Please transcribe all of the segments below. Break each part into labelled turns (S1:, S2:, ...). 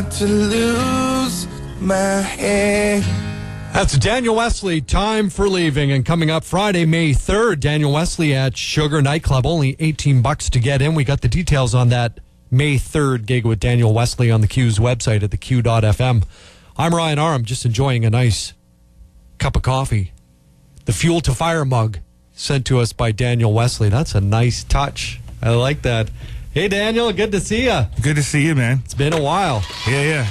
S1: start to lose my head.
S2: That's Daniel Wesley, Time for Leaving. And coming up Friday, May 3rd, Daniel Wesley at Sugar Nightclub. Only $18 to get in. We got the details on that May 3rd gig with Daniel Wesley on the Q's website at theq.fm. I'm Ryan Awram, just enjoying a nice cup of coffee. The Fuel to Fire mug sent to us by Daniel Wesley. That's a nice touch. I like that. Hey, Daniel, good to see you.
S3: Good to see you, man.
S2: It's been a while.
S3: Yeah.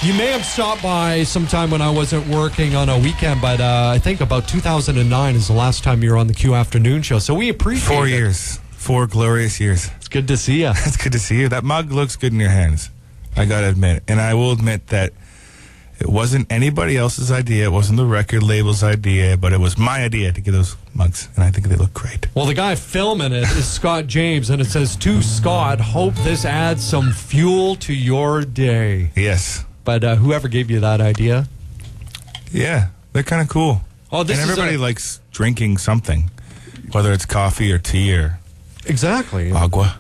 S2: You may have stopped by sometime when I wasn't working on a weekend, but I think about 2009 is the last time you were on the Q Afternoon Show, so we appreciate
S3: 4
S2: it.
S3: years. 4 glorious years.
S2: It's good to see you.
S3: It's good to see you. That mug looks good in your hands, I got to admit. And I will admit that it wasn't anybody else's idea. It wasn't the record label's idea, but it was my idea to get those mugs, and I think they look great.
S2: Well, the guy filming it is Scott James, and it says, "To Scott, hope this adds some fuel to your day."
S3: Yes.
S2: But whoever gave you that idea?
S3: Yeah, they're kind of cool.
S2: Oh, this
S3: and everybody
S2: is
S3: likes drinking something, whether it's coffee or tea or
S2: exactly
S3: agua.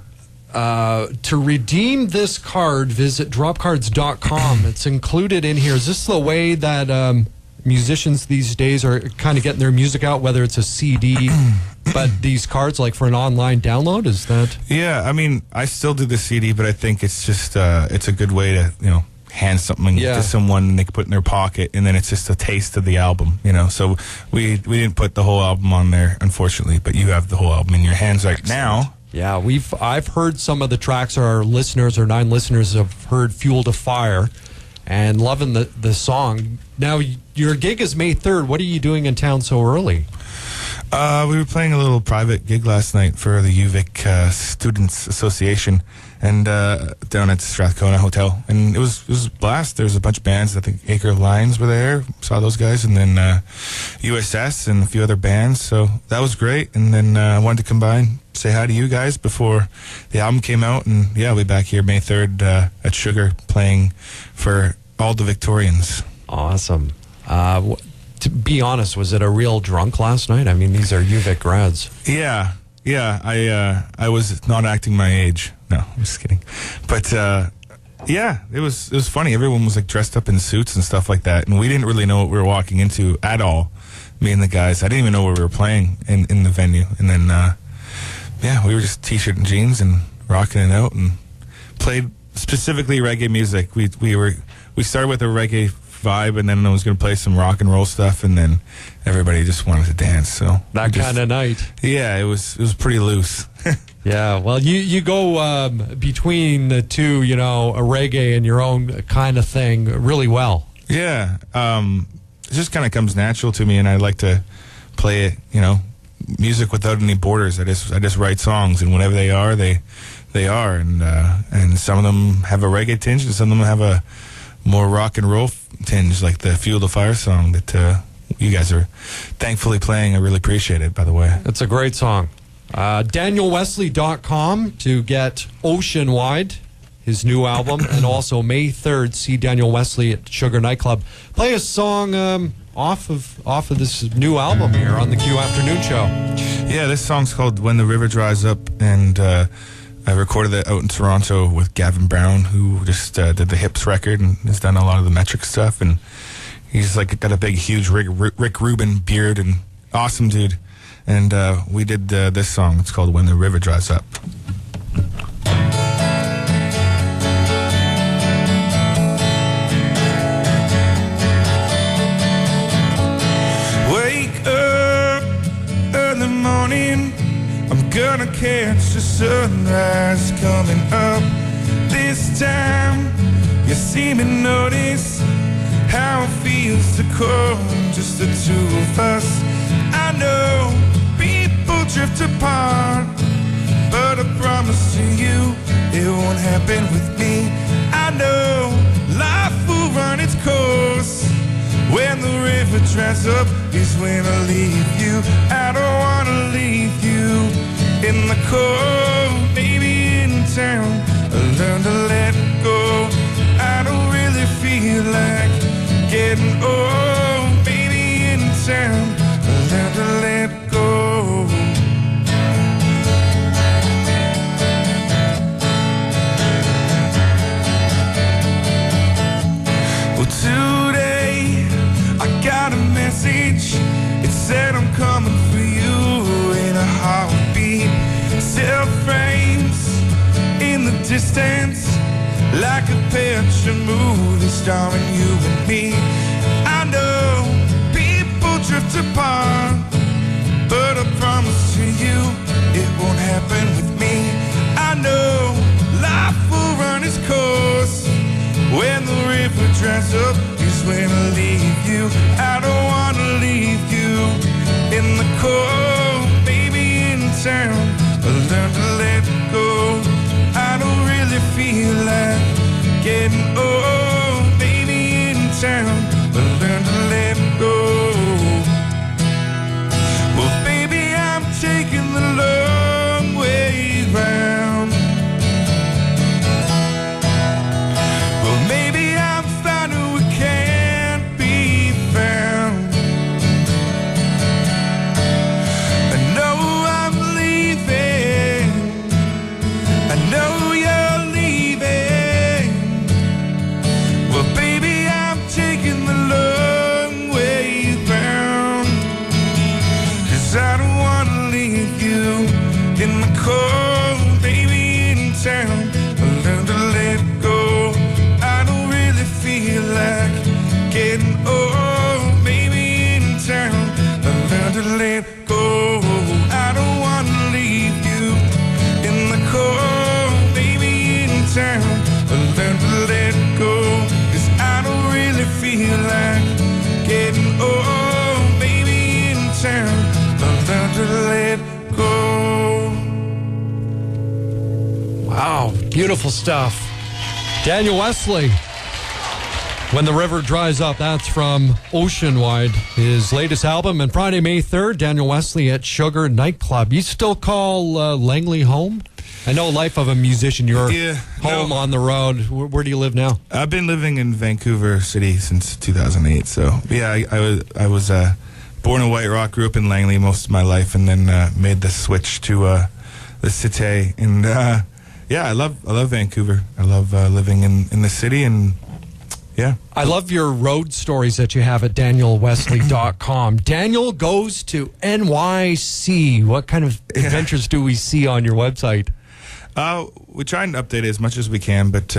S2: To redeem this card, visit dropcards.com. It's included in here. Is this the way that musicians these days are kind of getting their music out, whether it's a CD, but these cards, like for an online download, is that?
S3: Yeah, I mean, I still do the CD, but I think it's just, it's a good way to, hand something to someone and they can put it in their pocket, and then it's just a taste of the album, So we didn't put the whole album on there, unfortunately, but you have the whole album in your hands right now.
S2: Yeah, I've heard some of the tracks. Our listeners, or 9 listeners, have heard "Fuel to Fire" and loving the song. Now, your gig is May 3rd. What are you doing in town so early?
S3: We were playing a little private gig last night for the UVic Students Association, and down at the Strathcona Hotel, and it was a blast. There was a bunch of bands. I think Acre of Lions were there. Saw those guys, and then USS and a few other bands. So that was great. And then I wanted to come by and say hi to you guys before the album came out. And yeah, I'll be back here May 3rd at Sugar, playing for all the Victorians.
S2: Awesome. To be honest, was it a real drunk last night? I mean, these are UVic grads.
S3: Yeah. I was not acting my age. No, I'm just kidding. But yeah, it was funny. Everyone was like dressed up in suits and stuff like that, and we didn't really know what we were walking into at all. Me and the guys, I didn't even know where we were playing in the venue. And then yeah, we were just t-shirt and jeans and rocking it out, and played specifically reggae music. We started with a reggae vibe, and then I was going to play some rock and roll stuff, and then everybody just wanted to dance. So
S2: that kind of night.
S3: Yeah, it was pretty loose.
S2: Yeah, well, you go between the two, a reggae and your own kind of thing really well.
S3: Yeah, it just kind of comes natural to me, and I like to play it, music without any borders. I just write songs, and whatever they are, they are, and some of them have a reggae tinge, and some of them have a more rock and roll tinge, like the Fuel to Fire song that you guys are thankfully playing. I really appreciate it, by the way.
S2: It's a great song. DanielWesley.com to get Ocean Wide, his new album, and also May 3rd, see Daniel Wesley at Sugar Nightclub. Play a song off of this new album here on the Q Afternoon Show.
S3: Yeah, this song's called When the River Dries Up, and I recorded it out in Toronto with Gavin Brown, who just did the Hips record and has done a lot of the Metric stuff, and he's like got a big, huge Rick Rubin beard, and awesome dude. And we did this song. It's called When the River Dries Up. Wake up early morning, I'm gonna catch the sunrise coming up. This time you see me notice how it feels to come just the two of us. I know people drift apart, but I promise to you it won't happen with me. I know life will run its course. When the river dries up is when I leave you. I don't wanna leave you in the cold. Maybe in town I learn to let go. I don't really feel like getting old. Maybe in town I learn to let go. distance, like a picture movie starring you and me. I know people drift apart, but I promise to you it won't happen with me. I know life will run its course. When the river dries up is when I leave you. I don't wanna leave you in the cold, baby, in town. I learned to let go. I don't really feel like getting old, baby, in town. I learned to let go. Well, baby, I'm taking the long way round. Well, maybe I'm finding we can't be found. I know I'm leaving. I know you're leaving. Well, baby, I'm taking the long way round. 'Cause I don't wanna leave you in the cold, baby, in town. I learned to let go. I don't really feel like getting old, baby, in town. I learned to let go. I don't wanna leave you in the cold, baby, in town. I learned to let go. 'Cause I don't really feel like getting old, baby, in town. I learned to let go.
S2: Wow, beautiful stuff. Daniel Wesley, When the River Dries Up, that's from Oceanwide, his latest album. And Friday, May 3rd, Daniel Wesley at Sugar Nightclub. You still call Langley home? I know life of a musician, you're home on the road. Where do you live now?
S3: I've been living in Vancouver City since 2008. So, yeah, I was born in White Rock, grew up in Langley most of my life, and then made the switch to the Cité. And, yeah, I love Vancouver. I love living in the city, and, yeah.
S2: I love your road stories that you have at danielwesley.com. Daniel goes to NYC. What kind of adventures do we see on your website?
S3: We try and update it as much as we can, but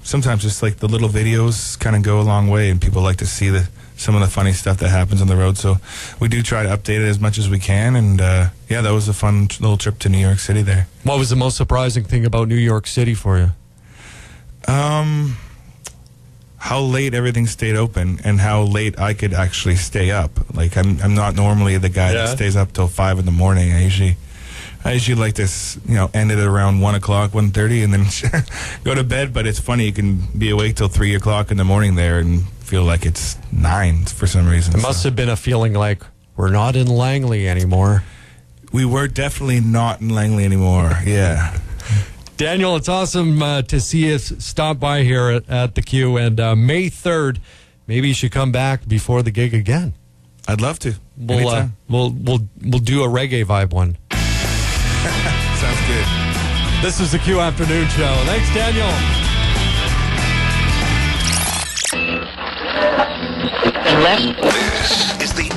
S3: sometimes just like the little videos kind of go a long way, and people like to see some of the funny stuff that happens on the road. So we do try to update it as much as we can, and yeah, that was a fun little trip to New York City there.
S2: What was the most surprising thing about New York City for you?
S3: How late everything stayed open, and how late I could actually stay up. Like I'm not normally the guy that stays up till 5 in the morning. I usually like to, end it around 1 o'clock, 1:30, and then go to bed. But it's funny, you can be awake till 3 o'clock in the morning there and feel like it's 9 for some reason.
S2: It must have been a feeling like we're not in Langley anymore.
S3: We were definitely not in Langley anymore. Yeah.
S2: Daniel, it's awesome to see you stop by here at the Q. And May 3rd, maybe you should come back before the gig again.
S3: I'd love to.
S2: We'll do a reggae vibe one.
S3: Sounds good.
S2: This is the Q Afternoon Show. Thanks, Daniel.
S4: This is the